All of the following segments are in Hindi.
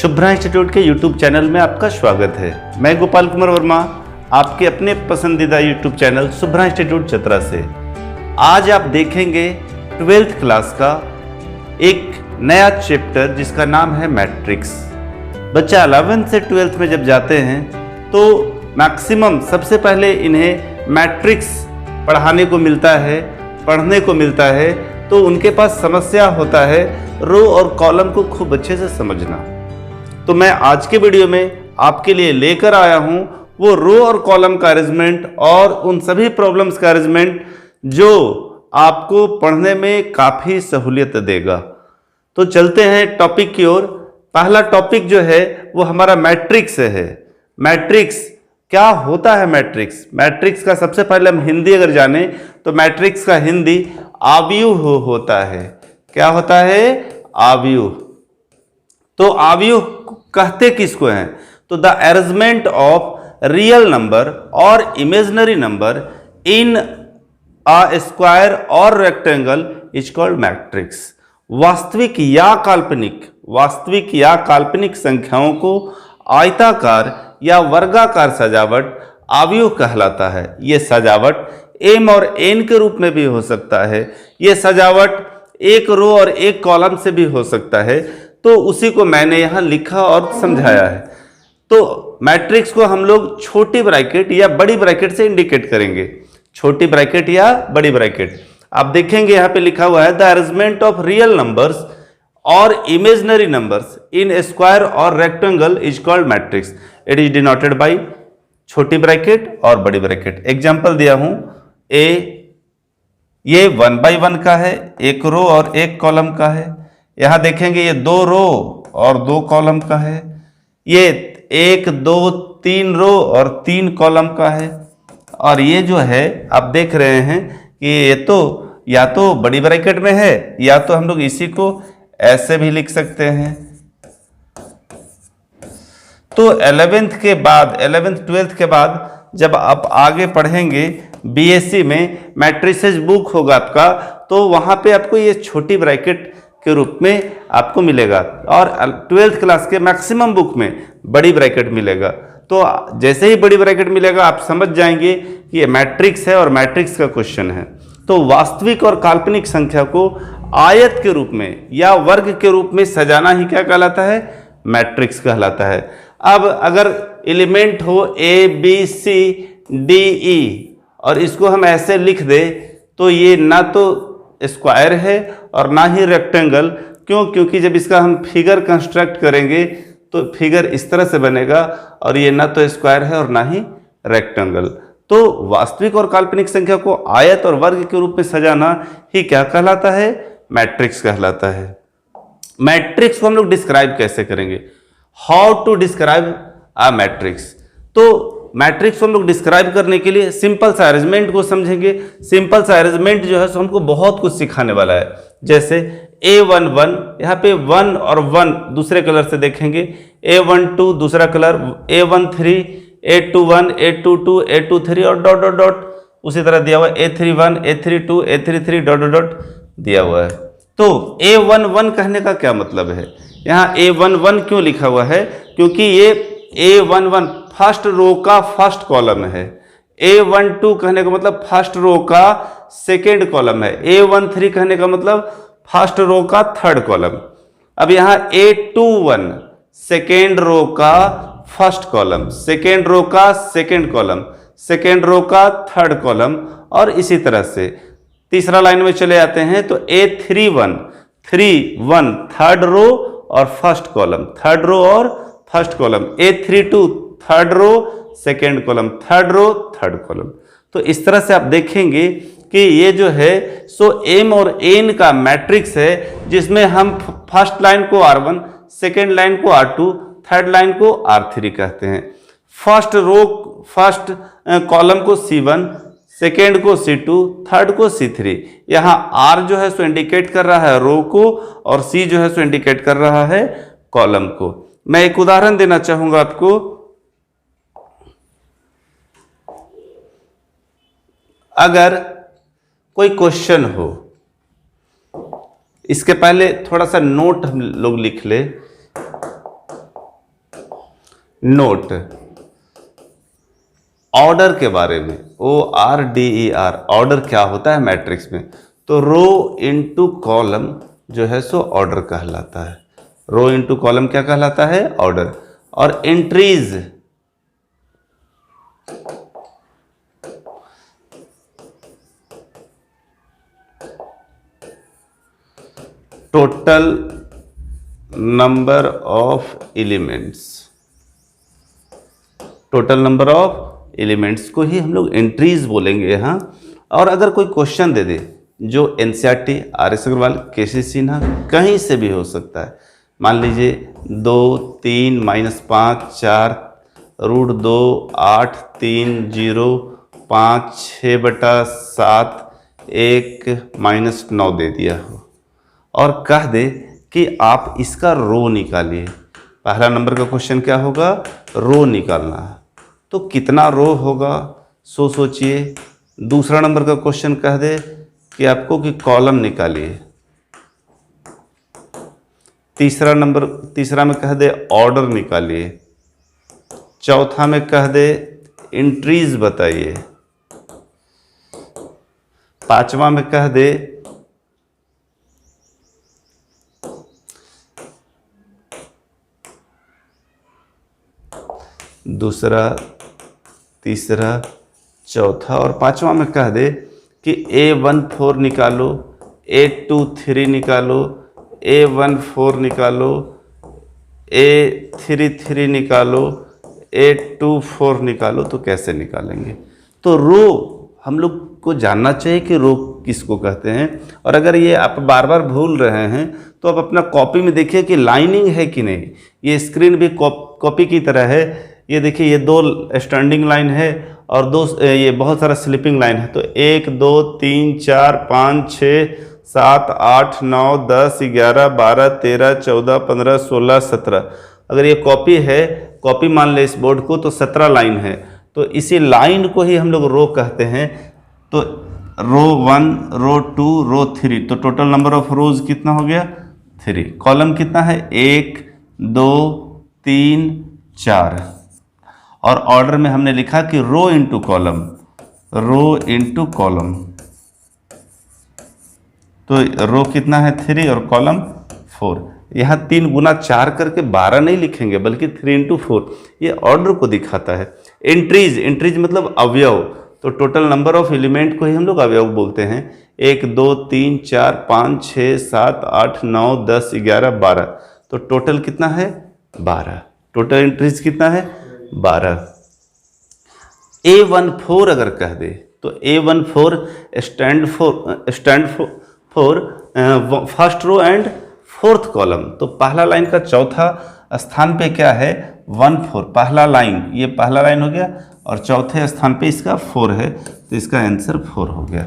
शुभ्रा इंस्टीट्यूट के YouTube चैनल में आपका स्वागत है। मैं गोपाल कुमार वर्मा, आपके अपने पसंदीदा YouTube channel Shubhra institute Chatra से। आज आप देखेंगे 12th क्लास का एक नया चैप्टर जिसका नाम है मैट्रिक्स। बच्चा 11th से 12th में जब जाते हैं तो मैक्सिमम सबसे पहले इन्हें मैट्रिक्स पढ़ने को मिलता है, तो उनके पास समस्या होता है रो और कॉलम को खूब अच्छे से समझना। तो मैं आज के वीडियो में आपके लिए लेकर आया हूं वो रो और कॉलम का अरेंजमेंट और उन सभी प्रॉब्लम्स का अरेंजमेंट जो आपको पढ़ने में काफ़ी सहूलियत देगा। तो चलते हैं टॉपिक की ओर। पहला टॉपिक जो है वो हमारा मैट्रिक्स है। मैट्रिक्स क्या होता है? मैट्रिक्स का सबसे पहले हम हिंदी अगर जाने तो मैट्रिक्स का हिंदी आव्यूह होता है। क्या होता है? आव्यूह। तो आव्यूह कहते किसको हैं? तो the arrangement of real number और imaginary number in a square और रेक्टेंगल इज कॉल्ड मैट्रिक्स। वास्तविक या काल्पनिक संख्याओं को आयताकार या वर्गाकार सजावट आव्यूह कहलाता है। ये सजावट एम और एन के रूप में भी हो सकता है। ये सजावट एक रो और एक कॉलम से भी हो सकता है। तो उसी को मैंने यहाँ लिखा और समझाया है। तो मैट्रिक्स को हम लोग छोटी ब्रैकेट या बड़ी ब्रैकेट से इंडिकेट करेंगे। छोटी ब्रैकेट या बड़ी ब्रैकेट। आप देखेंगे यहाँ पे लिखा हुआ है the arrangement of real numbers और इमेजिनरी नंबर्स इन स्क्वायर और rectangle is called matrix. It is denoted by छोटी ब्रैकेट और बड़ी ब्रैकेट। एग्जाम्पल दिया हूं, ये 1 by 1 का है, एक रो और एक कॉलम का है। यहां देखेंगे ये 2 रो और 2 कॉलम का है। ये 1 2 3 रो और 3 कॉलम का है। और ये जो है आप देख रहे हैं कि ये तो या तो बड़ी ब्रैकेट में है या तो हम लोग इसी को ऐसे भी लिख सकते हैं। तो 11th 12th के बाद जब आप आगे पढ़ेंगे बीएससी में मैट्रिसेस बुक होगा आपका, तो वहां पे आपको ये छोटी ब्रैकेट के रूप में आपको मिलेगा और 12th क्लास के मैक्सिमम बुक में बड़ी ब्रैकेट मिलेगा। तो जैसे ही बड़ी ब्रैकेट मिलेगा आप समझ जाएंगे कि ये मैट्रिक्स है और मैट्रिक्स का क्वेश्चन है। तो वास्तविक और काल्पनिक संख्या को आयत के रूप में या वर्ग के रूप में सजाना ही क्या कहलाता है? मैट्रिक्स कहलाता है। अब अगर एलिमेंट हो A B C D E और इसको हम ऐसे लिख दे तो ये ना तो स्क्वायर है और ना ही रेक्टेंगल। क्यों? क्योंकि जब इसका हम फिगर कंस्ट्रक्ट करेंगे तो फिगर इस तरह से बनेगा और ये ना तो स्क्वायर है और ना ही रेक्टेंगल। तो वास्तविक और काल्पनिक संख्या को आयत और वर्ग के रूप में सजाना ही क्या कहलाता है? मैट्रिक्स कहलाता है। मैट्रिक्स को हम लोग डिस्क्राइब कैसे करेंगे? How to describe a matrix. तो मैट्रिक्स को हम लोग डिस्क्राइब करने के लिए सिंपल सा अरेंजमेंट को समझेंगे। सिंपल सा अरेंजमेंट जो है सो हमको बहुत कुछ सिखाने वाला है। जैसे A11, यहाँ पे 1 और 1 दूसरे कलर से देखेंगे। A12 दूसरा colour, A13, A21, A22, A23 और डॉट डॉट डॉट उसी तरह दिया हुआ है। A31, A32, A33 dot dot dot दिया हुआ है। तो A11 कहने का क्या मतलब है? यहाँ A11 क्यों लिखा हुआ है? क्योंकि ये A11 फर्स्ट रो का फर्स्ट कॉलम है। A12 कहने का मतलब फर्स्ट रो का सेकेंड कॉलम है। A13 कहने का मतलब फर्स्ट रो का थर्ड कॉलम। अब यहाँ A21 सेकेंड रो का फर्स्ट कॉलम, सेकेंड रो का सेकेंड कॉलम, सेकेंड रो का थर्ड कॉलम और इसी तरह से तीसरा लाइन में चले जाते हैं तो A31 थर्ड रो और फर्स्ट कॉलम, थर्ड रो और first column. A32 third row second column, third row third column. तो इस तरह से आप देखेंगे कि ये जो है सो एम और एन का मैट्रिक्स है, जिसमें हम फर्स्ट लाइन को R1, सेकेंड लाइन को R2, थर्ड लाइन को R3 कहते हैं। फर्स्ट कॉलम को C1, सेकेंड को C2, थर्ड को C3। यहाँ R जो है सो इंडिकेट कर रहा है रो को और C जो है सो इंडिकेट कर रहा है कॉलम को। मैं एक उदाहरण देना चाहूंगा आपको। अगर कोई क्वेश्चन हो, इसके पहले थोड़ा सा नोट हम लोग लिख ले। नोट ऑर्डर के बारे में, ORDER, ऑर्डर क्या होता है मैट्रिक्स में, तो रो इनटू कॉलम जो है सो ऑर्डर कहलाता है। रो इनटू कॉलम क्या कहलाता है? ऑर्डर। और entries total number of elements, total number of elements को ही हम लोग एंट्रीज बोलेंगे यहाँ। और अगर कोई क्वेश्चन दे दे जो NCERT, RS Agarwal, KC Sinha कहीं से भी हो सकता है, मान लीजिए 2, 3, -5, 4, √2, 8, 3, 0, 5, 6/7, 1, -9 दे दिया हो और कह दे कि आप इसका रो निकालिए। पहला नंबर का क्वेश्चन क्या होगा? रो निकालना है, तो कितना रो होगा सोचिए। दूसरा नंबर का क्वेश्चन कह दे कि आपको कि कॉलम निकालिए। तीसरा में कह दे ऑर्डर निकालिए। चौथा में कह दे एंट्रीज बताइए। पांचवा में कह दे दूसरा, तीसरा, चौथा और पांचवा में कह दे कि A14 निकालो, A23 निकालो, A14 निकालो, A33 निकालो, A24 निकालो। तो कैसे निकालेंगे? तो रो हम लोग को जानना चाहिए कि रो किसको कहते हैं। और अगर ये आप बार बार भूल रहे हैं तो आप अपना कॉपी में देखिए कि लाइनिंग है कि नहीं। ये स्क्रीन भी कॉपी की तरह है। ये देखिए, ये 2 स्टैंडिंग लाइन है और 2 ये बहुत सारा स्लीपिंग लाइन है। तो 1, 2, 3, 4, 5, 6, 7, 8, 9, 10, 11, 12, 13, 14, 15, 16, 17। अगर ये कॉपी है, कॉपी मान ले इस बोर्ड को, तो 17 लाइन है। तो इसी लाइन को ही हम लोग रो कहते हैं। तो रो 1, रो 2, रो 3, तो टोटल नंबर ऑफ रोज कितना हो गया? 3। कॉलम कितना है? 1, 2, 3, 4। और ऑर्डर में हमने लिखा कि रो इनटू कॉलम, रो इनटू कॉलम। तो रो कितना है? 3 और कॉलम 4। यहाँ 3 गुना 4 करके 12 नहीं लिखेंगे, बल्कि 3 × 4 ये ऑर्डर को दिखाता है। एंट्रीज मतलब अवयव, तो टोटल नंबर ऑफ एलिमेंट को ही हम लोग अवयव बोलते हैं। 1, 2, 3, 4, 5, 6, 7, 8, 9, 10, 11, 12। तो टोटल कितना है? 12। टोटल एंट्रीज कितना है? 12। A14 अगर कह दे तो A14 stand for first row and fourth column. तो पहला लाइन का चौथा स्थान पे क्या है? 14। पहला लाइन, ये पहला लाइन हो गया और चौथे स्थान पे इसका 4 है, तो इसका आंसर 4 हो गया।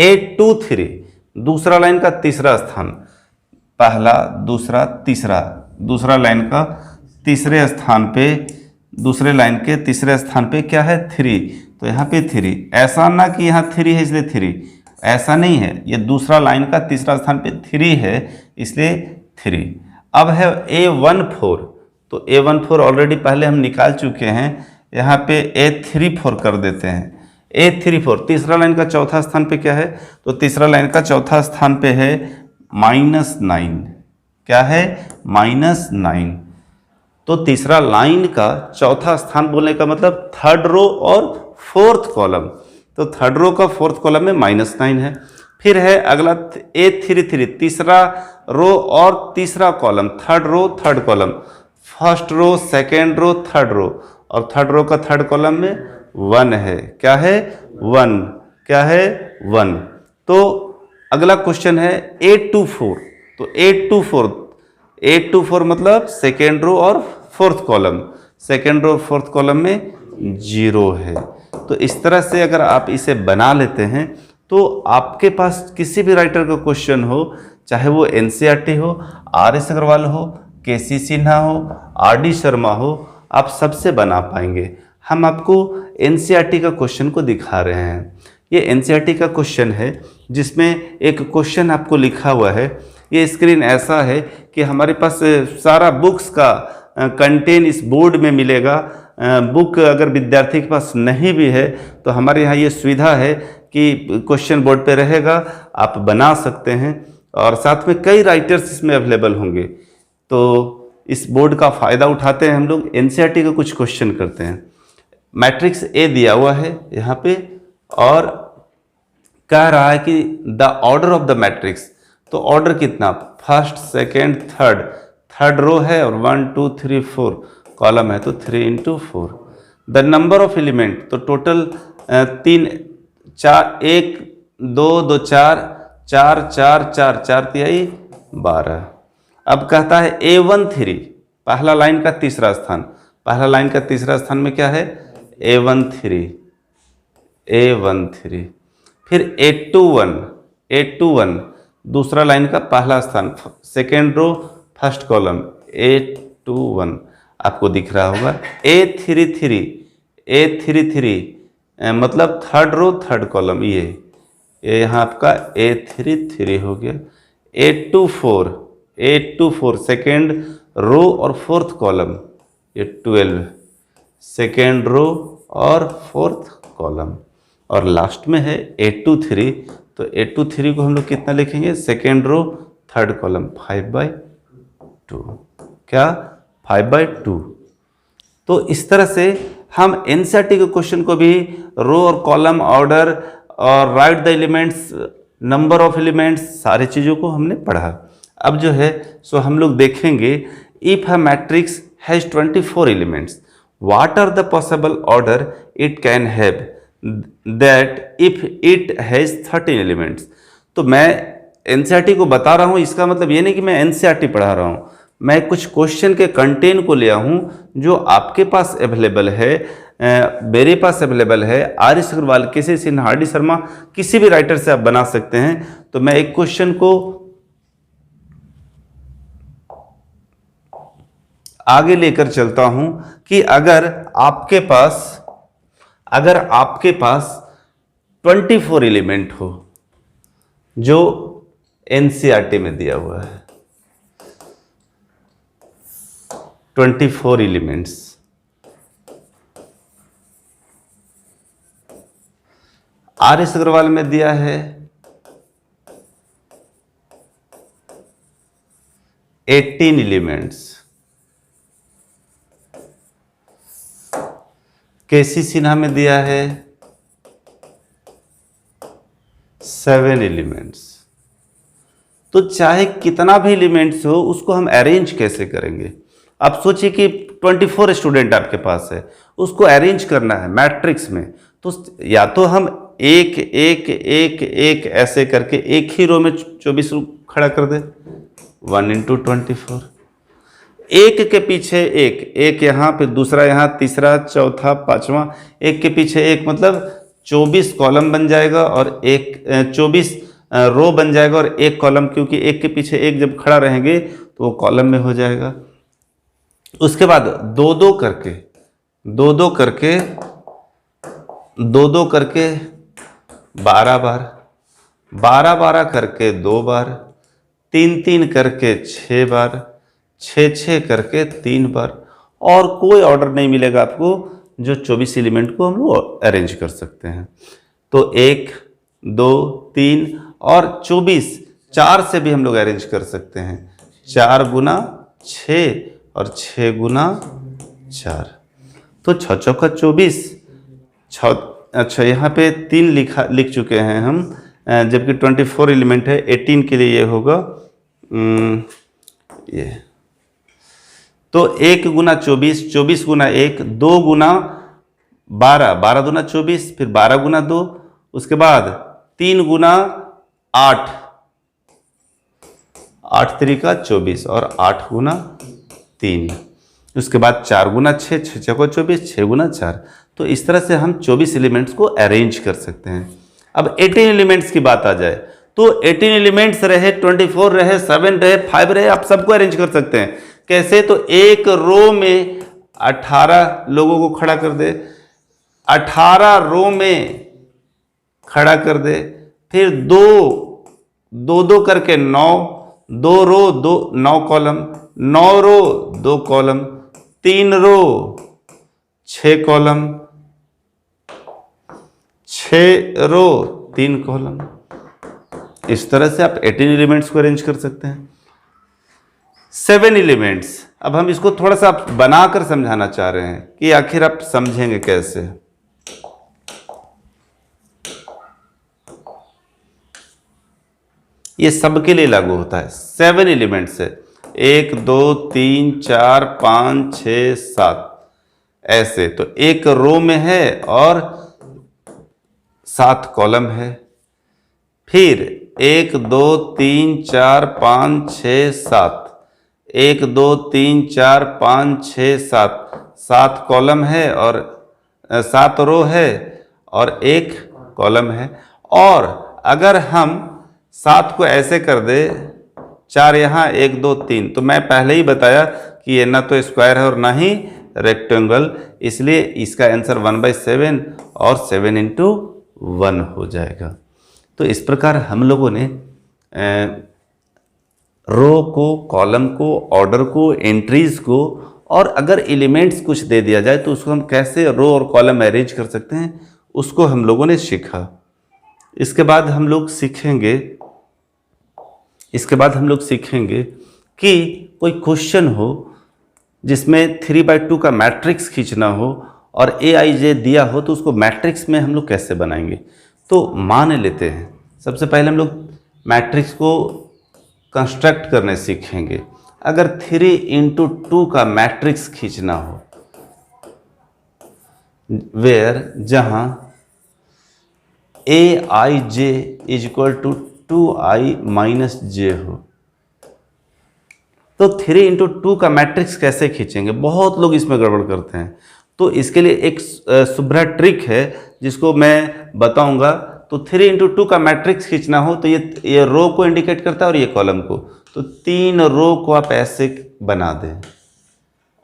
A23 दूसरा लाइन का तीसरा स्थान, पहला, दूसरा, तीसरा, दूसरा लाइन का तीसरे स्थान पे, दूसरे लाइन के तीसरे स्थान पे क्या है? 3। तो यहाँ पे 3, ऐसा ना कि यहाँ 3 है इसलिए 3, ऐसा नहीं है। ये दूसरा लाइन का तीसरा स्थान पे 3 है इसलिए 3। अब है A14, तो A14 ऑलरेडी पहले हम निकाल चुके हैं। यहाँ पे A34 कर देते हैं। A34 तीसरा लाइन का चौथा स्थान पे क्या है? तो तीसरा लाइन का चौथा स्थान पे है -9। क्या है? -9। तो तीसरा लाइन का चौथा स्थान बोलने का मतलब थर्ड रो और फोर्थ कॉलम। तो थर्ड रो का फोर्थ कॉलम में -9 है। फिर है अगला A33 तीसरा रो और तीसरा column, third row third column, first row second row third row, और थर्ड रो का थर्ड कॉलम में 1 है। क्या है? 1। क्या है? 1। तो अगला क्वेश्चन है A24। तो A24 मतलब सेकेंड रो और fourth column, second row fourth column में 0 है। तो इस तरह से अगर आप इसे बना लेते हैं तो आपके पास किसी भी राइटर का क्वेश्चन हो, चाहे वो NCERT हो, RS अग्रवाल हो, KC सिन्हा हो, RD शर्मा हो, आप सबसे बना पाएंगे। हम आपको NCERT का क्वेश्चन को दिखा रहे हैं। ये NCERT का क्वेश्चन है जिसमें एक क्वेश्चन आपको लिखा हुआ है। ये स्क्रीन ऐसा है कि हमारे पास सारा बुक्स का कंटेन इस बोर्ड में मिलेगा। बुक अगर विद्यार्थी के पास नहीं भी है तो हमारे यहाँ ये सुविधा है कि क्वेश्चन बोर्ड पे रहेगा, आप बना सकते हैं और साथ में कई राइटर्स इसमें अवेलेबल होंगे। तो इस बोर्ड का फ़ायदा उठाते हैं हम लोग। एनसीईआरटी का कुछ क्वेश्चन करते हैं। मैट्रिक्स ए दिया हुआ है यहाँ पे और कह रहा है कि the order of the matrix, तो ऑर्डर कितना, फर्स्ट सेकेंड थर्ड रो है और 1 2 3 4 कॉलम है तो 3 × 4। द नंबर ऑफ एलिमेंट, तो टोटल 3 4 1 2 2 4 4 4 4 4 तिहाई 12। अब कहता है A13, पहला लाइन का तीसरा स्थान, पहला लाइन का तीसरा स्थान में क्या है A13, फिर A21 दूसरा लाइन का पहला स्थान, second row first column A21 आपको दिख रहा होगा। A33 मतलब थर्ड रो थर्ड कॉलम, ये यहाँ आपका A33 हो गया। A24 सेकेंड रो और फोर्थ कॉलम, ये 12 सेकेंड रो और फोर्थ कॉलम। और लास्ट में है A23, तो A23 को हम लोग कितना लिखेंगे, सेकेंड रो थर्ड कॉलम 5/2, क्या 5/2। तो इस तरह से हम एनसीईआरटी के क्वेश्चन को भी रो और कॉलम ऑर्डर और right the elements, number of elements, सारी चीज़ों को हमने पढ़ा। अब जो है सो हम लोग देखेंगे if a matrix has 24 elements what are the possible order it can have that if it has 13 elements. तो मैं एनसीईआरटी को बता रहा हूँ, इसका मतलब ये नहीं कि मैं एनसीईआरटी पढ़ा रहा हूँ, मैं कुछ क्वेश्चन के कंटेंट को लिया हूँ जो आपके पास अवेलेबल है, मेरे पास अवेलेबल है। आर.एस. अग्रवाल, केसी सिन्हा, आर.डी. शर्मा, किसी भी राइटर से आप बना सकते हैं। तो मैं एक क्वेश्चन को आगे लेकर चलता हूं कि अगर आपके पास 24 एलिमेंट हो जो एनसीईआरटी में दिया हुआ है, 24 एलिमेंट्स, आर.एस. अग्रवाल में दिया है 18 एलिमेंट्स, केसी सिन्हा में दिया है 7 एलिमेंट्स। तो चाहे कितना भी एलिमेंट्स हो उसको हम अरेंज कैसे करेंगे। आप सोचिए कि 24 स्टूडेंट आपके पास है, उसको अरेंज करना है मैट्रिक्स में, तो या तो हम एक एक एक एक ऐसे करके एक ही रो में 24 खड़ा कर दे, 1 × 24, एक के पीछे एक यहाँ, फिर दूसरा यहाँ, तीसरा, चौथा, पांचवा, एक के पीछे एक, मतलब 24 कॉलम बन जाएगा और 24 रो बन जाएगा और एक कॉलम, क्योंकि एक के पीछे एक जब खड़ा रहेंगे तो वो कॉलम में हो जाएगा। उसके बाद दो दो करके 12 बार, 12 करके 2 बार, 3 करके 6 बार, 6 करके 3 बार, और कोई ऑर्डर नहीं मिलेगा आपको जो 24 एलिमेंट को हम लोग अरेंज कर सकते हैं। तो 1 2 3 और 24, 4 से भी हम लोग अरेंज कर सकते हैं, 4 × 6 और 6 × 4, तो 6 चौका 24, 6। अच्छा, यहाँ पे 3 लिख चुके हैं हम, जबकि 24 एलिमेंट है, 18 के लिए ये होगा ये, तो 1 × 24, 24 × 1, 2 × 12, 12 × 24, फिर 12 × 2, उसके बाद 3 × 8, 8 3 24 और 8 × 3, उसके बाद 4 × 6, 6 चौका 24, 6 × 4। तो इस तरह से हम 24 एलिमेंट्स को अरेंज कर सकते हैं। अब 18 एलिमेंट्स की बात आ जाए तो 18 एलिमेंट्स रहे, 24 रहे, 7 रहे, 5 रहे, आप सबको अरेंज कर सकते हैं। कैसे? तो एक रो में 18 लोगों को खड़ा कर दे, 18 रो में खड़ा कर दे, फिर दो करके 9, 2 रो 9 कॉलम, 9 रो 2 कॉलम, 3 रो 6 कॉलम, 6 रो 3 कॉलम। इस तरह से आप 18 एलिमेंट्स को अरेंज कर सकते हैं। 7 एलिमेंट्स, अब हम इसको थोड़ा सा बनाकर समझाना चाह रहे हैं कि आखिर आप समझेंगे कैसे। ये सबके लिए लागू होता है। 7 एलिमेंट्स है, 1 2 3 4 5 6 7 ऐसे। तो एक रो में है और 7 कॉलम है। फिर 1 2 3 4 5 6 7, 1 2 3 4 5 6 7, 7 कॉलम है और 7 रो है और 1 कॉलम है। और अगर हम 7 को ऐसे कर दे, 4 यहाँ 1 2 3, तो मैं पहले ही बताया कि ये ना तो स्क्वायर है और ना ही रेक्टेंगल, इसलिए इसका आंसर 1/7 और 7 × 1 हो जाएगा। तो इस प्रकार हम लोगों ने रो को, कॉलम को, ऑर्डर को, एंट्रीज को, और अगर एलिमेंट्स कुछ दे दिया जाए तो उसको हम कैसे रो और कॉलम अरेंज कर सकते हैं, उसको हम लोगों ने सीखा। इसके बाद हम लोग सीखेंगे कि कोई क्वेश्चन हो जिसमें 3/2 का मैट्रिक्स खींचना हो और AIJ दिया हो, तो उसको मैट्रिक्स में हम लोग कैसे बनाएंगे। तो मान लेते हैं सबसे पहले हम लोग मैट्रिक्स को कंस्ट्रक्ट करने सीखेंगे। अगर 3 × 2 का मैट्रिक्स खींचना हो, जहां AIJ = 2i - j हो, तो 3 × 2 का मैट्रिक्स कैसे खींचेंगे। बहुत लोग इसमें गड़बड़ करते हैं, तो इसके लिए एक शुभ्रा ट्रिक है जिसको मैं बताऊंगा। तो 3 × 2 का मैट्रिक्स खींचना हो तो ये रो को इंडिकेट करता है और ये कॉलम को। तो 3 रो को आप ऐसे बना दें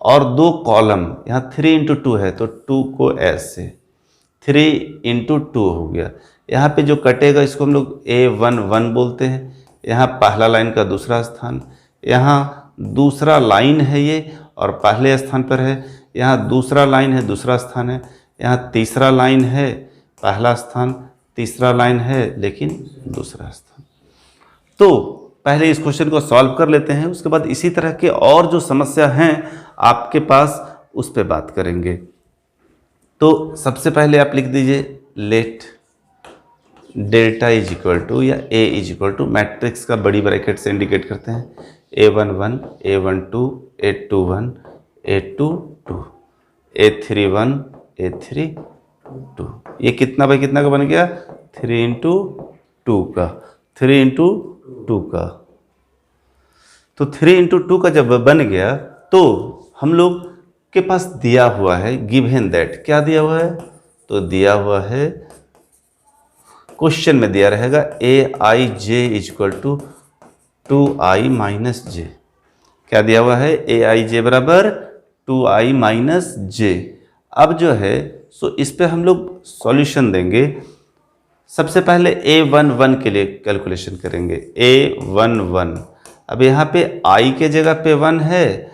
और 2 कॉलम, यहाँ 3 × 2 है तो 2 को ऐसे, 3 × 2 हो गया। यहाँ पे जो कटेगा इसको हम लोग A11 बोलते हैं। यहाँ पहला लाइन का दूसरा स्थान, यहाँ दूसरा लाइन है ये और पहले स्थान पर है। यहाँ दूसरा लाइन है, दूसरा स्थान है। यहाँ तीसरा लाइन है, पहला स्थान, तीसरा लाइन है लेकिन दूसरा स्थान। तो पहले इस क्वेश्चन को सॉल्व कर लेते हैं, उसके बाद इसी तरह के और जो समस्या हैं आपके पास उस पर बात करेंगे। तो सबसे पहले आप लिख दीजिए लेट डेल्टा = या A = मैट्रिक्स का बड़ी ब्रैकेट से इंडिकेट करते हैं A11 A12 A21 A22 A31 A32। ये कितना बाई कितना का बन गया, 3 × 2 का, 3 × 2 का। तो 3 × 2 का जब बन गया तो हम लोग के पास दिया हुआ है गिवन दैट, क्या दिया हुआ है, तो दिया हुआ है क्वेश्चन में दिया रहेगा AIJ = 2i - j। क्या दिया हुआ है, AIJ = 2i - j। अब जो है सो इस पे हम लोग सॉल्यूशन देंगे। सबसे पहले A11 के लिए कैलकुलेशन करेंगे। A11, अब यहाँ पे i के जगह पे 1 है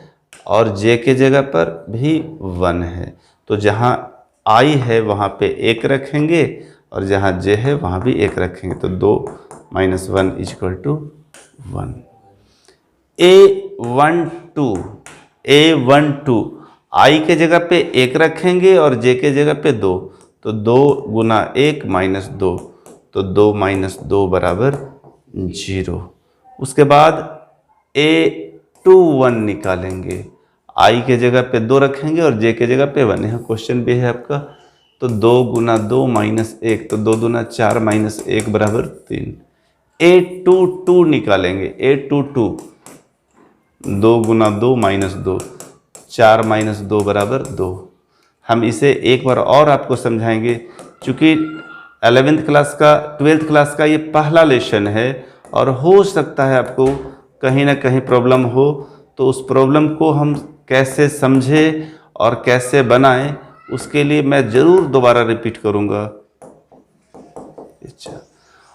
और j के जगह पर भी 1 है, तो जहाँ i है वहाँ पे 1 रखेंगे और जहाँ j है वहाँ भी 1 रखेंगे, तो 2 - 1 = 1। A12 i के जगह पे 1 रखेंगे और j के जगह पे 2, तो 2 × 1 - 2, तो 2 - 2 = 0। उसके बाद A21 निकालेंगे, i के जगह पे 2 रखेंगे और j के जगह पे 1, यहाँ क्वेश्चन भी है आपका। तो 2 × 2 - 1, तो 2 × 4 - 1 = 3। A22 निकालेंगे, A22 2 × 2 - 2, 4 - 2 = 2। हम इसे एक बार और आपको समझाएंगे, चूँकि 11th क्लास का 12th क्लास का ये पहला लेसन है और हो सकता है आपको कहीं ना कहीं प्रॉब्लम हो, तो उस प्रॉब्लम को हम कैसे समझें और कैसे बनाएं उसके लिए मैं ज़रूर दोबारा रिपीट करूँगा। अच्छा,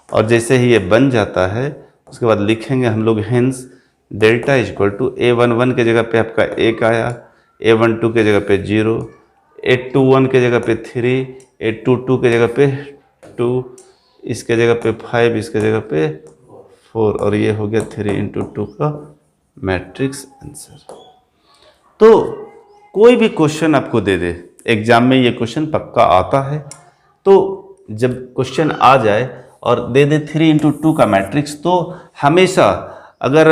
और जैसे ही ये बन जाता है उसके बाद लिखेंगे हम लोग हेंस डेल्टा = A11 के जगह पे आपका 1 आया, A12 के जगह पे 0, A21 के जगह पे 3, A22 के जगह पे 2, इसके जगह पे 5, इसके जगह पे 4, और ये हो गया 3 इंटू 2 का मैट्रिक्स आंसर। तो कोई भी क्वेश्चन आपको दे दे, एग्जाम में ये क्वेश्चन पक्का आता है, तो जब क्वेश्चन आ जाए और दे दे 3 इंटू 2 का मैट्रिक्स, तो हमेशा अगर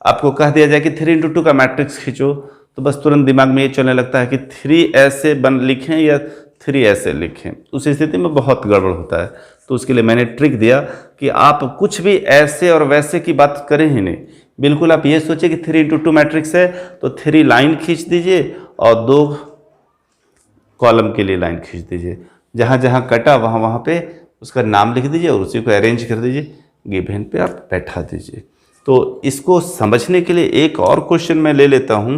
आपको कह दिया जाए कि 3 इंटू 2 का मैट्रिक्स खींचो, तो बस तुरंत दिमाग में ये चलने लगता है कि 3 ऐसे लिखें या 3 ऐसे लिखें। उस स्थिति में बहुत गड़बड़ होता है। तो उसके लिए मैंने ट्रिक दिया कि आप कुछ भी ऐसे और वैसे की बात करें ही नहीं, बिल्कुल आप ये सोचिए कि 3 इंटू 2 मैट्रिक्स है तो 3 लाइन खींच दीजिए और 2 कॉलम के लिए लाइन खींच दीजिए, जहाँ जहाँ कटा वहाँ वहाँ पे उसका नाम लिख दीजिए और उसी को अरेंज कर दीजिए, गिवन पे आप बैठा दीजिए। तो इसको समझने के लिए एक और क्वेश्चन मैं ले लेता हूँ।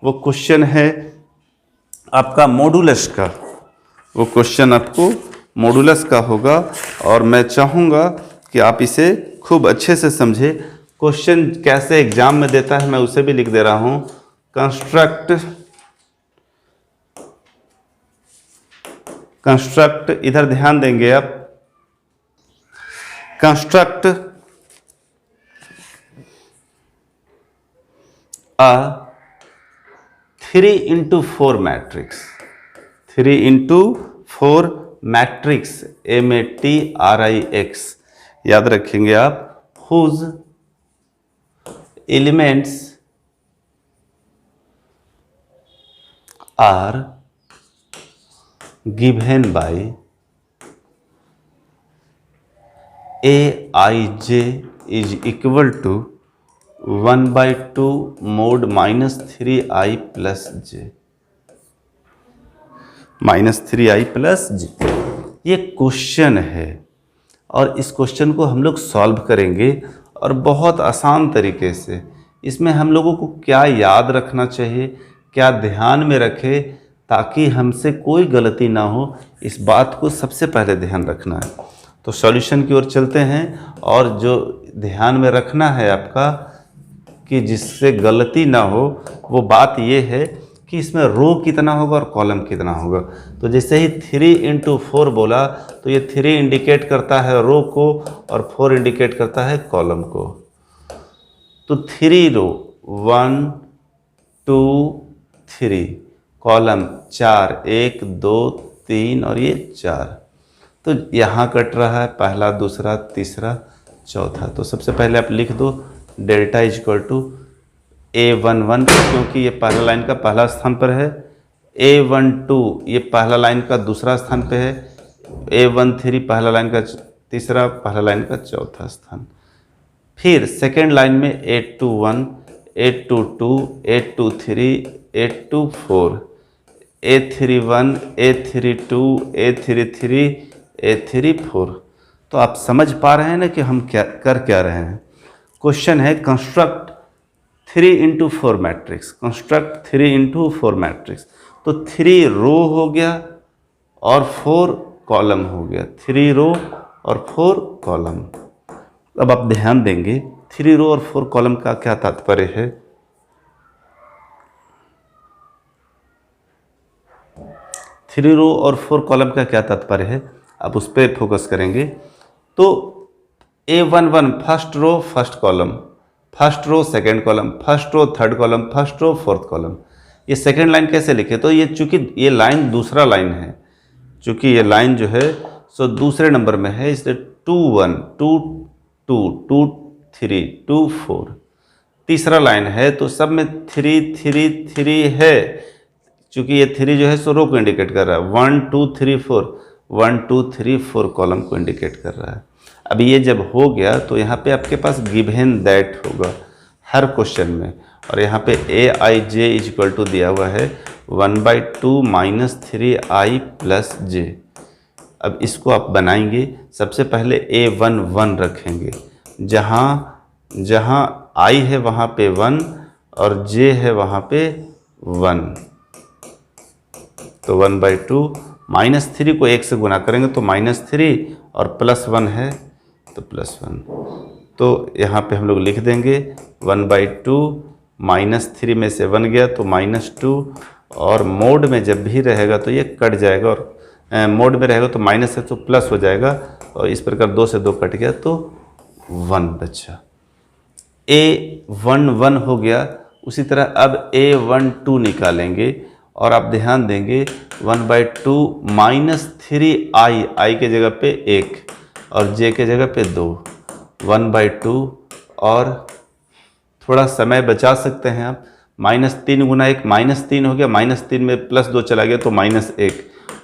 वो क्वेश्चन है आपका मॉडुलस का, वो क्वेश्चन आपको मॉडुलस का होगा और मैं चाहूँगा कि आप इसे खूब अच्छे से समझे। क्वेश्चन कैसे एग्जाम में देता है मैं उसे भी लिख दे रहा हूँ। कंस्ट्रक्ट, इधर ध्यान देंगे आप, construct a 3 into 4 matrix, 3 into 4 matrix, MATRIX याद रखेंगे आप, whose elements are given by Aij is equal to 1/2 mod -3i plus j, -3i plus j। ये क्वेश्चन है और इस क्वेश्चन को हम लोग सॉल्व करेंगे और बहुत आसान तरीके से। इसमें हम लोगों को क्या याद रखना चाहिए, क्या ध्यान में रखें ताकि हमसे कोई गलती ना हो, इस बात को सबसे पहले ध्यान रखना है। तो सॉल्यूशन की ओर चलते हैं और जो ध्यान में रखना है आपका कि जिससे गलती ना हो, वो बात ये है कि इसमें रो कितना होगा और कॉलम कितना होगा। तो जैसे ही 3 into 4 बोला तो ये 3 इंडिकेट करता है रो को और 4 इंडिकेट करता है कॉलम को। तो 3 रो 1 2 3, कॉलम 4 1 2 3 और ये 4। तो यहाँ कट रहा है पहला, दूसरा, तीसरा, चौथा। तो सबसे पहले आप लिख दो delta is equal to A11, क्योंकि ये पहला लाइन का पहला स्थान पर है, A12 ये पहला लाइन का दूसरा स्थान पे है, A13 पहला लाइन का तीसरा, पहला लाइन का चौथा स्थान। फिर सेकेंड लाइन में A21, A22, A23, A24, A31, A32, A33, A34। तो आप समझ पा रहे हैं ना कि हम क्या रहे हैं। क्वेश्चन है construct 3 into 4 matrix, construct 3 into 4 matrix. तो 3 रो हो गया और 4 कॉलम हो गया, 3 रो और 4 कॉलम। अब आप ध्यान देंगे 3 रो और 4 कॉलम का क्या तात्पर्य है। 3 रो और 4 कॉलम का क्या तात्पर्य है, आप उस पर फोकस करेंगे। तो A11 first row first column, first row second column, first row third column, first row fourth column. ये सेकेंड लाइन कैसे लिखे, तो ये चूंकि ये लाइन दूसरा लाइन है, चूंकि ये लाइन जो है सो दूसरे नंबर में है, इसलिए 2 1 2 2 2 3 2 4। तीसरा लाइन है तो सब में 3 3 3 है, चूंकि ये 3 जो है सो रो को इंडिकेट कर रहा है, 1 2 3 4, 1 2 3 4 कॉलम को इंडिकेट कर रहा है। अब ये जब हो गया तो यहाँ पे आपके पास गिवन दैट होगा हर क्वेश्चन में, और यहाँ पे Aij इज इक्वल टू दिया हुआ है 1/2 -3i plus j। अब इसको आप बनाएंगे, सबसे पहले A11 रखेंगे, जहाँ i है वहाँ पे 1 और j है वहाँ पे 1। तो 1/2 -3 को 1 से गुना करेंगे तो -3 और +1 है तो +1। तो यहाँ पे हम लोग लिख देंगे 1/2 -3 में से 1 गया तो -2, और मोड में जब भी रहेगा तो ये कट जाएगा, और मोड में रहेगा तो माइनस है तो प्लस हो जाएगा, और इस प्रकार 2 से 2 कट गया तो 1 बचा। A11 हो गया। उसी तरह अब A12 निकालेंगे, और आप ध्यान देंगे 1/2 -3i, i के जगह पे 1 और j के जगह पे 2, 1/2, और थोड़ा समय बचा सकते हैं आप। -3 गुना 1 -3 हो गया, -3 में +2 चला गया तो -1,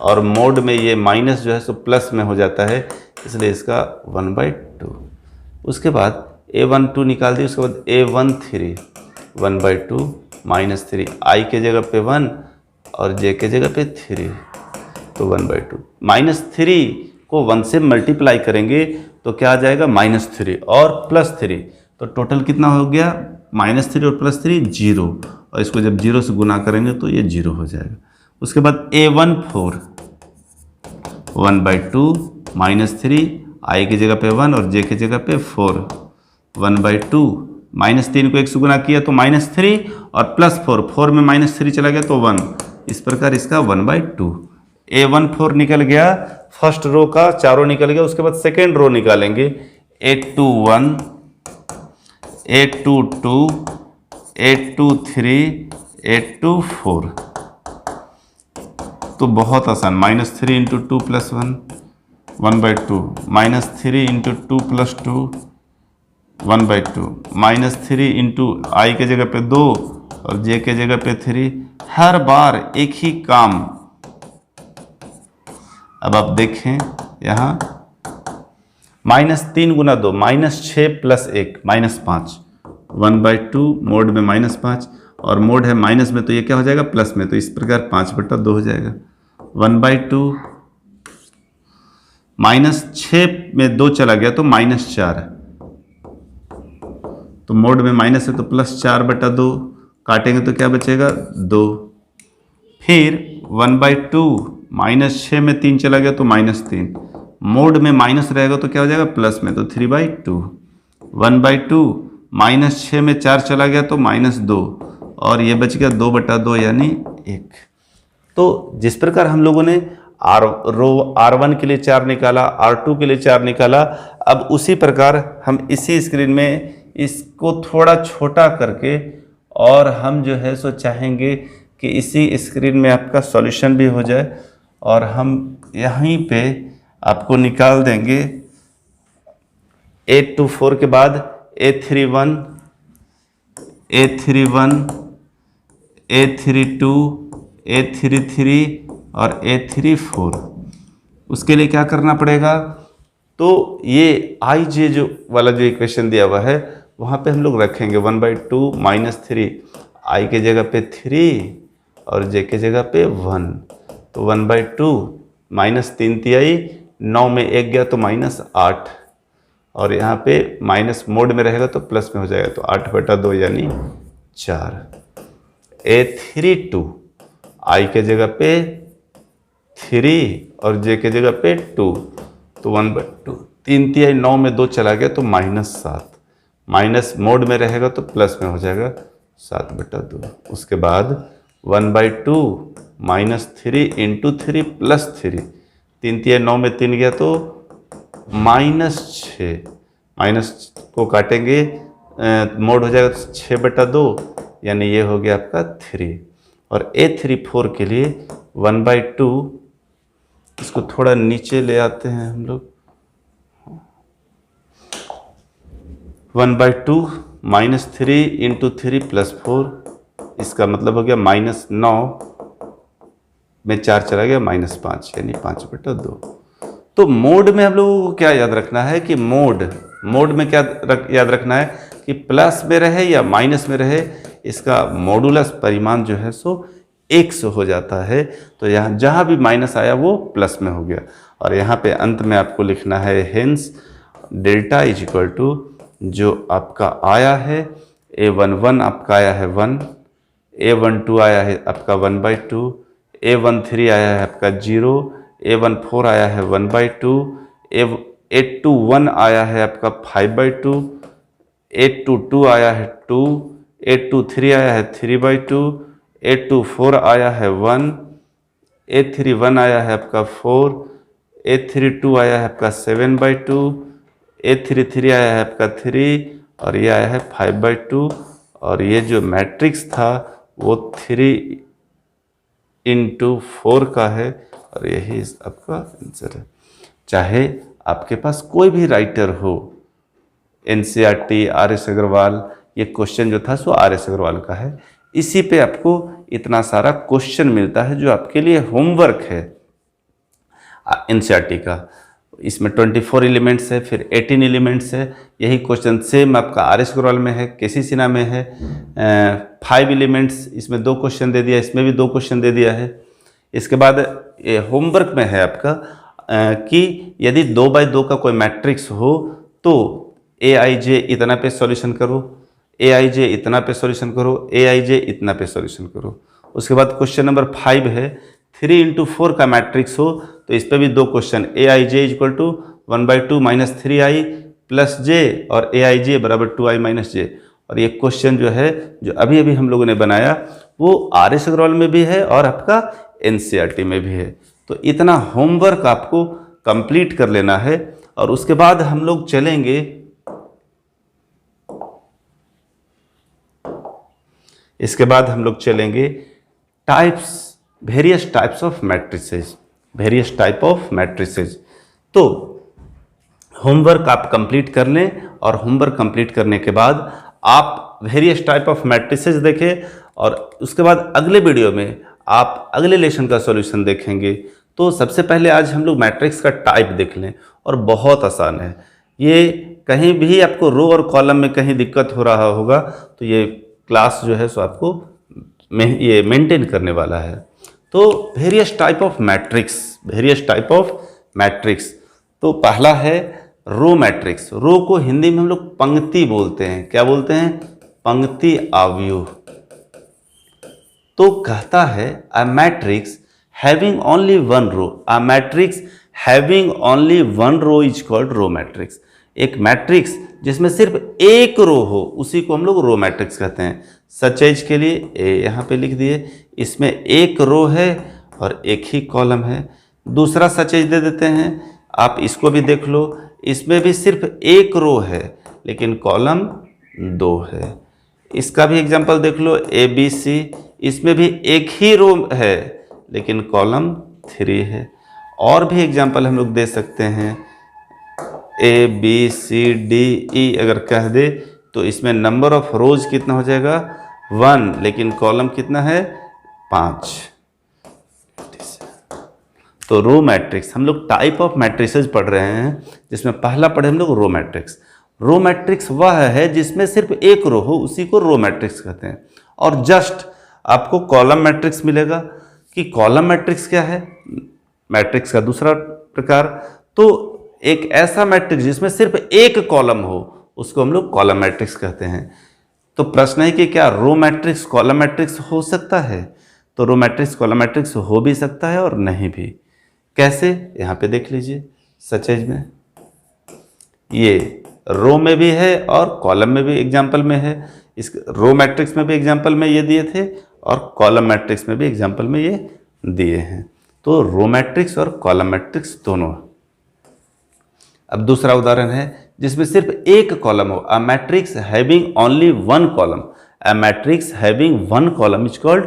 और मोड में ये माइनस जो है सो प्लस में हो जाता है, इसलिए इसका 1/2। उसके बाद A12 निकाल दिए। उसके बाद A13 1/2 -3, i के जगह पे 1 और j के जगह पे 3, तो 1/2। -3 को 1 से मल्टीप्लाई करेंगे तो क्या आ जाएगा, -3 और +3, तो टोटल कितना हो गया, -3 और +3 0, और इसको जब 0 से गुना करेंगे तो ये 0 हो जाएगा। उसके बाद A14 1/2 -3, i की जगह पे 1 और j की जगह पे 4, 1/2, -3 को 1 से गुना किया तो -3 और +4, 4 में -3 चला गया तो 1, इस प्रकार इसका 1/2। A14 निकल गया, फर्स्ट रो का चारों निकल गया। उसके बाद सेकेंड रो निकालेंगे, A21, A22, A23, A24, तो बहुत आसान, -3 × 2 + 1 1/2, -3 × 2 + 2 1/2, -3 × i के जगह पे 2 और j के जगह पे 3, हर बार एक ही काम। अब आप देखें यहाँ -3 गुना 2 -6 + 1 -5, 1/2, मोड में -5 और मोड है माइनस में तो ये क्या हो जाएगा, प्लस में, तो इस प्रकार 5/2 हो जाएगा। 1/2 -6 में 2 चला गया तो -4, तो मोड में माइनस है तो +4/2, काटेंगे तो क्या बचेगा 2। फिर 1/2 -6 में 3 चला गया तो -3, मोड में माइनस रहेगा तो क्या हो जाएगा प्लस में, तो 3/2। 1/2 -6 में 4 चला गया तो -2, और ये बच गया 2/2 यानी 1। तो जिस प्रकार हम लोगों ने R1 के लिए 4 निकाला, R2 के लिए 4 निकाला, अब उसी प्रकार हम इसी स्क्रीन में इसको थोड़ा छोटा करके, और हम जो है सो चाहेंगे कि इसी स्क्रीन में आपका सॉल्यूशन भी हो जाए, और हम यहीं पे आपको निकाल देंगे। A24 के बाद A31, A31, A32, A33 और A34। उसके लिए क्या करना पड़ेगा, तो ये IJ जो वाला जो इक्वेशन दिया हुआ है वहाँ पे हम लोग रखेंगे 1/2 -3, i के जगह पे 3 और j के जगह पे 1, तो 1/2 -3 तिहाई, 9 में 1 गया तो -8, और यहाँ पे माइनस मोड में रहेगा तो प्लस में हो जाएगा, तो 8/2 यानी 4। A32 i के जगह पे 3 और j के जगह पे 2, तो 1/2, 3 तिहाई 9 में 2 चला गया तो -7, माइनस मोड में रहेगा तो प्लस में हो जाएगा 7/2। उसके बाद 1/2 -3 × 3 + 3, 3 तिहाई 9 में 3 गया तो -6, माइनस को काटेंगे मोड हो जाएगा तो 6/2 यानी ये हो गया आपका 3। और A34 के लिए 1/2, इसको थोड़ा नीचे ले आते हैं हम लोग, 1/2 -3 × 3 + 4, इसका मतलब हो गया -9 में 4 चला गया -5 यानी 5/2। तो मोड में हम लोगों को क्या याद रखना है कि मोड में क्या याद रखना है कि प्लस में रहे या माइनस में रहे, इसका मॉडुलस परिमाण जो है सो 100 हो जाता है। तो यहाँ जहाँ भी माइनस आया वो प्लस में हो गया। और यहाँ पे अंत में आपको लिखना है hence delta is equal to, जो आपका आया है A11 आपका आया है 1, A12 आया है आपका 1/2, A13 आया है आपका 0, A14 आया है 1/2, A21 आया है आपका 5/2, A22 आया है 2, 823 आया है 3/2, 824 आया है 1, 831 आया है आपका 4, 832 आया है आपका 7/2, 833 आया है आपका 3 और ये आया है 5/2 और ये जो मैट्रिक्स था वो 3/4 का है और यही आपका आंसर है। चाहे आपके पास कोई भी राइटर हो, एनसीईआरटी, आर.एस. अग्रवाल, ये क्वेश्चन जो था सो आर.एस. अग्रवाल का है। इसी पे आपको इतना सारा क्वेश्चन मिलता है जो आपके लिए होमवर्क है एनसीईआरटी का। इसमें 24 एलिमेंट्स है, फिर 18 एलिमेंट्स है। यही क्वेश्चन सेम आपका आर.एस. अग्रवाल में है, केसी सिन्हा में है। 5 एलिमेंट्स, इसमें 2 क्वेश्चन दे दिया, इसमें भी 2 क्वेश्चन दे दिया है। इसके बाद ये होमवर्क में है आपका कि यदि 2x2 का कोई मैट्रिक्स हो तो AIJ इतना पे सॉल्यूशन करो, AIJ इतना पे सॉल्यूशन करो, AIJ इतना पे सॉल्यूशन करो। उसके बाद क्वेश्चन नंबर 5 है 3×4 का मैट्रिक्स हो तो इस पर भी 2 question, AIJ equal to 1/2 minus 3i plus j और AIJ बराबर 2i माइनस j। और ये क्वेश्चन जो है जो अभी अभी हम लोगों ने बनाया वो आर.एस. अग्रवाल में भी है और आपका एनसीईआरटी में भी है। तो इतना होमवर्क आपको कंप्लीट कर लेना है और उसके बाद हम लोग चलेंगे types, various types of matrices, various type of matrices. तो होमवर्क आप कंप्लीट कर लें और होमवर्क कंप्लीट करने के बाद आप वेरियस टाइप ऑफ मैट्रिसेस देखें और उसके बाद अगले वीडियो में आप अगले लेसन का सॉल्यूशन देखेंगे। तो सबसे पहले आज हम लोग मैट्रिक्स का टाइप देख लें और बहुत आसान है ये। कहीं भी आपको रो और कॉलम में कहीं दिक्कत हो रहा होगा तो ये क्लास जो है सो आपको ये मेंटेन करने वाला है। तो various type of matrix, various type of matrix. तो पहला है रो मैट्रिक्स। रो को हिंदी में हम लोग पंक्ति बोलते हैं। क्या बोलते हैं? पंक्ति आव्यूह। तो कहता है a matrix having only one row, a matrix having only one row is called row matrix. एक मैट्रिक्स जिसमें सिर्फ एक रो हो उसी को हम लोग रो मैट्रिक्स कहते हैं। सचेज के लिए ए यहाँ पे लिख दिए, इसमें एक रो है और एक ही कॉलम है। दूसरा सचेज दे देते हैं, आप इसको भी देख लो, इसमें भी सिर्फ एक रो है लेकिन कॉलम 2 है। इसका भी एग्जांपल देख लो ABC, इसमें भी एक ही रो है लेकिन कॉलम 3 है। और भी एग्जांपल हम लोग दे सकते हैं ABCDE अगर कह दे तो इसमें नंबर ऑफ रोज कितना हो जाएगा 1 लेकिन कॉलम कितना है 5। तो रो मैट्रिक्स, हम लोग टाइप ऑफ मैट्रिसेस पढ़ रहे हैं जिसमें पहला पढ़े हम लोग रो मैट्रिक्स। रो मैट्रिक्स वह है जिसमें सिर्फ एक रो हो उसी को रो मैट्रिक्स कहते हैं। और जस्ट आपको कॉलम मैट्रिक्स मिलेगा कि कॉलम मैट्रिक्स क्या है, मैट्रिक्स का दूसरा प्रकार। तो एक ऐसा मैट्रिक्स जिसमें सिर्फ एक कॉलम हो उसको हम लोग कॉलम मैट्रिक्स कहते हैं। तो प्रश्न है कि क्या रो मैट्रिक्स कॉलम मैट्रिक्स हो सकता है? तो रो मैट्रिक्स कॉलम मैट्रिक्स हो भी सकता है और नहीं भी। कैसे? यहाँ पे देख लीजिए सचेज में, ये रो में भी है और कॉलम में भी एग्जाम्पल में है। इस रो मैट्रिक्स में भी एग्जाम्पल में ये दिए थे और कॉलम मैट्रिक्स में भी एग्जाम्पल में ये दिए हैं। तो रो मैट्रिक्स और कॉलम मैट्रिक्स दोनों। अब दूसरा उदाहरण है जिसमें सिर्फ एक कॉलम हो, a matrix having only one column, a matrix having one column is called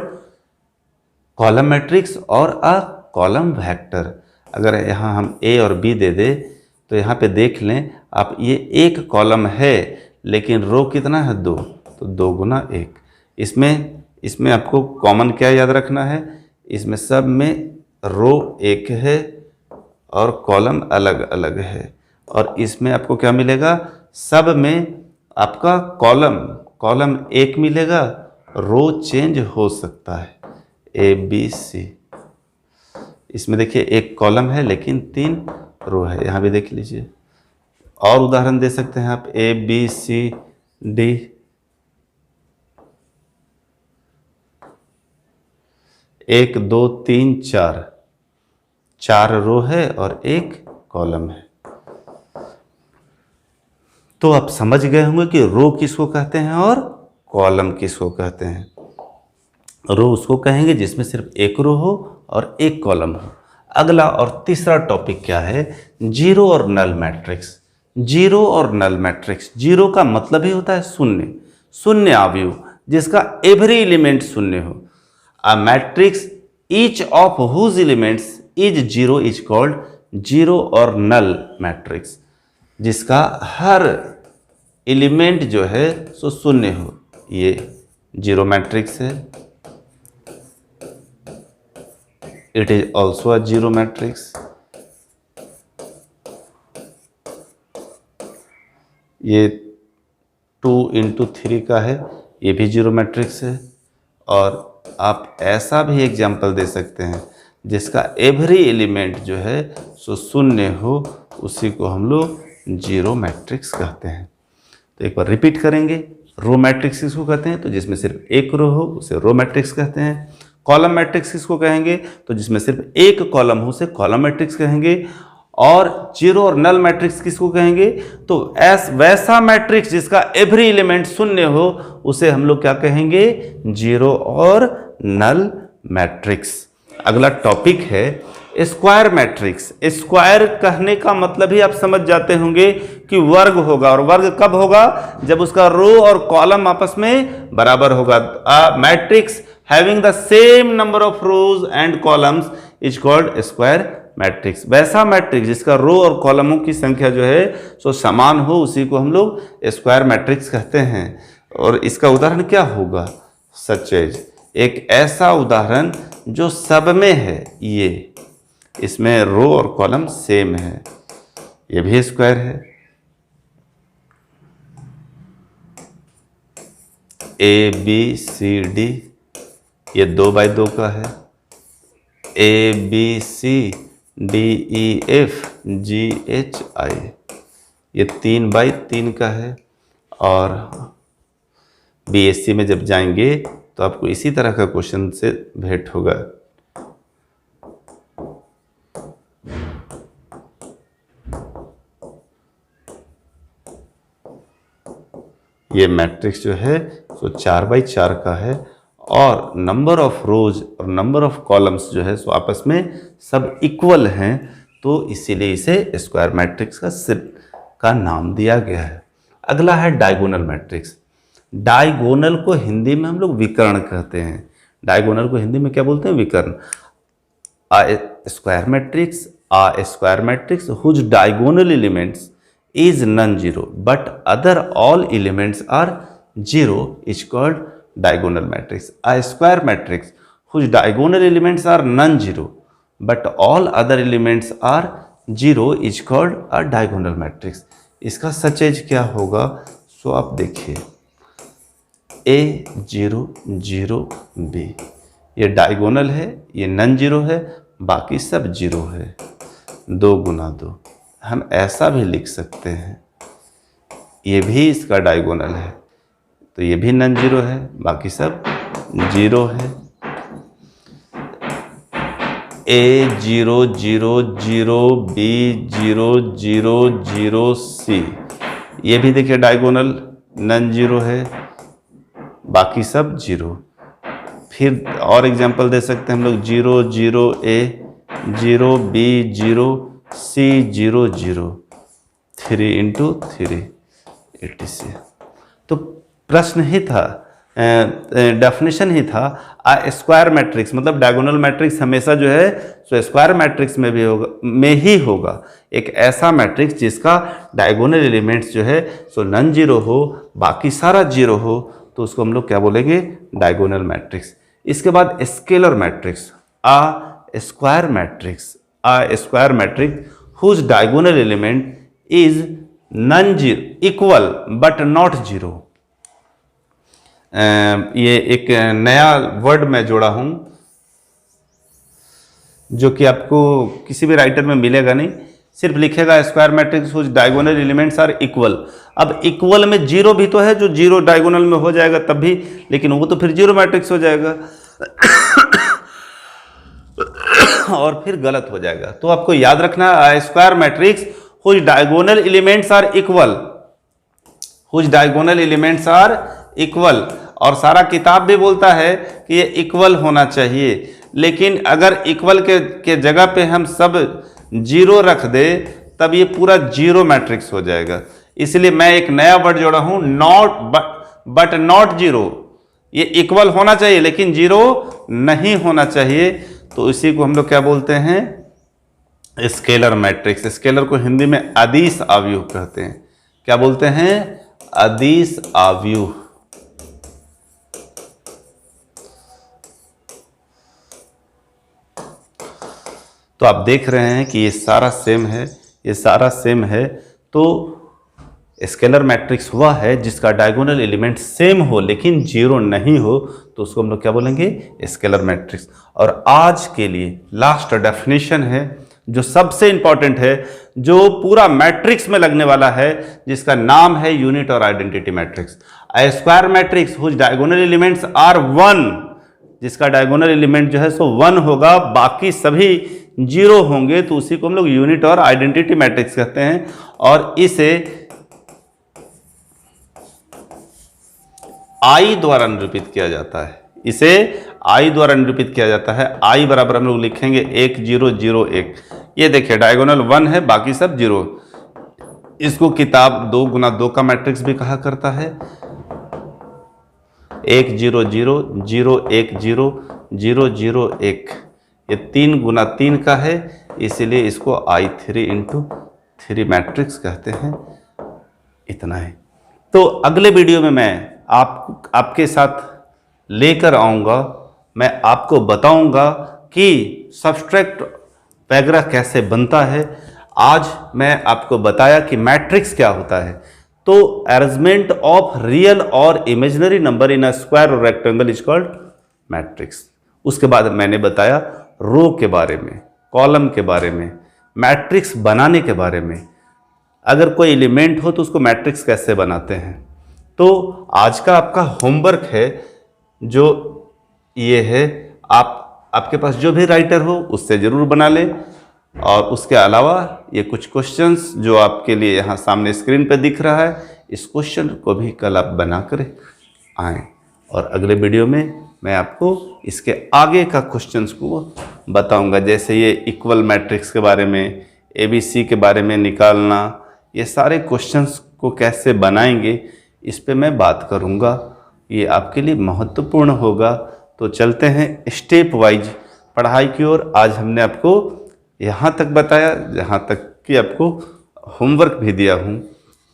column matrix और अ कॉलम वेक्टर। अगर यहाँ हम A और B दे दे तो यहाँ पे देख लें आप, ये एक कॉलम है लेकिन रो कितना है 2, तो 2 गुना 1। इसमें आपको कॉमन क्या याद रखना है, इसमें सब में रो एक है और कॉलम अलग अलग है। और इसमें आपको क्या मिलेगा, सब में आपका कॉलम एक मिलेगा, रो चेंज हो सकता है ABC। इसमें देखिए एक कॉलम है लेकिन 3 रो है, यहाँ भी देख लीजिए। और उदाहरण दे सकते हैं आप ABCD, 1 2 3 4 रो है और एक कॉलम है। तो आप समझ गए होंगे कि रो किसको कहते हैं और कॉलम किसको कहते हैं? रो उसको कहेंगे जिसमें सिर्फ एक रो हो और एक कॉलम हो। अगला और तीसरा टॉपिक क्या है? जीरो और नल मैट्रिक्स। जीरो और नल मैट्रिक्स, जीरो का मतलब ही होता है शून्य, शून्य अवयव जिसका एवरी एलिमेंट शून्य हो। A matrix each of whose elements is zero is called zero और नल मैट्रिक्स, जिसका हर एलिमेंट जो है सो शून्य हो, ये जीरो मैट्रिक्स है। It is also a zero matrix. ये 2 into 3 का है, ये भी जीरो मैट्रिक्स है। और आप ऐसा भी एग्जाम्पल दे सकते हैं जिसका एवरी एलिमेंट जो है सो शून्य हो, उसी को हम लोग जीरो मैट्रिक्स कहते हैं। तो एक बार रिपीट करेंगे, रो मैट्रिक्स किसको कहते हैं? तो जिसमें सिर्फ एक रो हो उसे रो मैट्रिक्स कहते हैं। कॉलम मैट्रिक्स किसको कहेंगे? तो जिसमें सिर्फ एक कॉलम हो उसे कॉलम मैट्रिक्स कहेंगे। और जीरो और नल मैट्रिक्स किसको कहेंगे? तो वैसा मैट्रिक्स जिसका एवरी एलिमेंट शून्य हो उसे हम लोग क्या कहेंगे? जीरो और नल मैट्रिक्स। अगला टॉपिक है स्क्वायर मैट्रिक्स। स्क्वायर कहने का मतलब ही आप समझ जाते होंगे कि वर्ग होगा, और वर्ग कब होगा? जब उसका रो और कॉलम आपस में बराबर होगा। Matrix having the same number of rose and columns is called square matrix. वैसा मैट्रिक्स जिसका रो और कॉलमों की संख्या जो है सो समान हो, उसी को हम लोग स्क्वायर मैट्रिक्स कहते हैं। और इसका उदाहरण क्या होगा? सच एज, एक ऐसा उदाहरण जो सब में है, ये इसमें रो और कॉलम सेम है, ये भी स्क्वायर है। ABCD ये 2 बाई 2 का है। ABCDEFGHI ये 3 बाई 3 का है। और BSc में जब जाएंगे तो आपको इसी तरह का क्वेश्चन से भेंट होगा। ये मैट्रिक्स जो है सो 4 बाई 4 का है, और नंबर ऑफ रोज और नंबर ऑफ कॉलम्स जो है सो आपस में सब इक्वल हैं, तो इसीलिए इसे स्क्वायर मैट्रिक्स का नाम दिया गया है। अगला है डायगोनल मैट्रिक्स। डायगोनल को हिंदी में हम लोग विकर्ण कहते हैं। डायगोनल को हिंदी में क्या बोलते हैं? विकर्ण। Square matrix whose diagonal elements is non-zero but other all elements are zero is called diagonal matrix. A square matrix whose diagonal elements are non-zero but all other elements are zero is called a diagonal matrix. इसका सचेज क्या होगा? सो आप देखिए, A0 0 B ये डायगोनल है, ये नॉन जीरो है, बाकी सब जीरो है। 2 गुना 2 हम ऐसा भी लिख सकते हैं, ये भी इसका डायगोनल है, तो ये भी नॉन जीरो है, बाकी सब जीरो है। A0 0 0 B0 0 0 C ये भी देखिए डायगोनल नॉन जीरो है, बाकी सब जीरो। फिर और एग्जांपल दे सकते हैं हम लोग 0 0 A 0 B 0 C 0 0 3 into 3 etc। तो प्रश्न ही था, डेफिनेशन ही था, स्क्वायर मैट्रिक्स मतलब डायगोनल मैट्रिक्स हमेशा जो है सो स्क्वायर मैट्रिक्स में भी होगा, में ही होगा। एक ऐसा मैट्रिक्स जिसका डायगोनल एलिमेंट्स जो है सो नॉन जीरो हो, बाकी सारा जीरो हो, तो उसको हम लोग क्या बोलेंगे? Diagonal matrix. इसके बाद scalar matrix. Square matrix whose diagonal element is non-zero equal but not zero। ये एक नया वर्ड मैं जोड़ा हूं जो कि आपको किसी भी राइटर में मिलेगा नहीं, सिर्फ लिखेगा square matrix whose diagonal elements are equal। अब इक्वल में जीरो भी तो है, जो जीरो डायगोनल में हो जाएगा तब भी, लेकिन वो तो फिर जीरो मैट्रिक्स हो जाएगा और फिर गलत हो जाएगा। तो आपको याद रखना, square matrix whose diagonal elements are equal, और सारा किताब भी बोलता है कि ये इक्वल होना चाहिए, लेकिन अगर इक्वल के जगह पे हम सब जीरो रख दे तब ये पूरा जीरो मैट्रिक्स हो जाएगा। इसलिए मैं एक नया वर्ड जोड़ा हूं, नॉट बट नॉट जीरो। ये इक्वल होना चाहिए लेकिन जीरो नहीं होना चाहिए, तो इसी को हम लोग क्या बोलते हैं, स्केलर मैट्रिक्स। स्केलर को हिंदी में अदिश आव्यूह कहते हैं। क्या बोलते हैं, अदिश आव्यूह। तो आप देख रहे हैं कि ये सारा सेम है, ये सारा सेम है। तो स्केलर मैट्रिक्स हुआ है जिसका डायगोनल एलिमेंट सेम हो लेकिन जीरो नहीं हो, तो उसको हम लोग क्या बोलेंगे, स्केलर मैट्रिक्स। और आज के लिए लास्ट डेफिनेशन है जो सबसे इंपॉर्टेंट है, जो पूरा मैट्रिक्स में लगने वाला है, जिसका नाम है यूनिट और identity matrix. A square matrix whose diagonal elements are 1, जिसका डायगोनल एलिमेंट जो है सो 1 होगा, बाकी सभी जीरो होंगे, तो उसी को हम लोग यूनिट और आइडेंटिटी मैट्रिक्स कहते हैं। और इसे आई द्वारा निरूपित किया जाता है, इसे आई द्वारा निरूपित किया जाता है। आई बराबर हम लोग लिखेंगे 1 0 0 1। ये देखिए डायगोनल 1 है, बाकी सब जीरो। इसको किताब 2 गुना 2 का मैट्रिक्स भी कहा करता है। 1 0 0 0 1 0 0 0 1, ये 3 गुना 3 का है, इसीलिए इसको I3 इंटू 3 मैट्रिक्स कहते हैं। इतना है। तो अगले वीडियो में मैं आपके साथ लेकर आऊँगा, मैं आपको बताऊंगा कि सब्सट्रैक्ट वगैरह कैसे बनता है। आज मैं आपको बताया कि मैट्रिक्स क्या होता है। तो अरेंजमेंट ऑफ रियल और imaginary number in a square और रेक्टेंगल इज कॉल्ड मैट्रिक्स। उसके बाद मैंने बताया रो के बारे में, कॉलम के बारे में, मैट्रिक्स बनाने के बारे में। अगर कोई एलिमेंट हो तो उसको मैट्रिक्स कैसे बनाते हैं। तो आज का आपका होमवर्क है जो ये है, आपके पास जो भी राइटर हो उससे ज़रूर बना लें। और उसके अलावा ये कुछ क्वेश्चंस जो आपके लिए यहाँ सामने स्क्रीन पे दिख रहा है, इस क्वेश्चन को भी कल आप बना कर आएँ। और अगले वीडियो में मैं आपको इसके आगे का क्वेश्चंस को बताऊंगा, जैसे ये इक्वल मैट्रिक्स के बारे में, ABC के बारे में निकालना, ये सारे क्वेश्चंस को कैसे बनाएंगे इस पे मैं बात करूंगा। ये आपके लिए महत्वपूर्ण होगा। तो चलते हैं स्टेप वाइज पढ़ाई की ओर। आज हमने आपको यहाँ तक बताया जहाँ तक कि आपको होमवर्क भी दिया हूँ।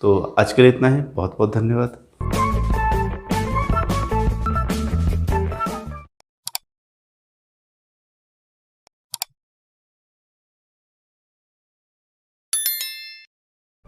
तो आज के लिए इतना ही। बहुत बहुत धन्यवाद।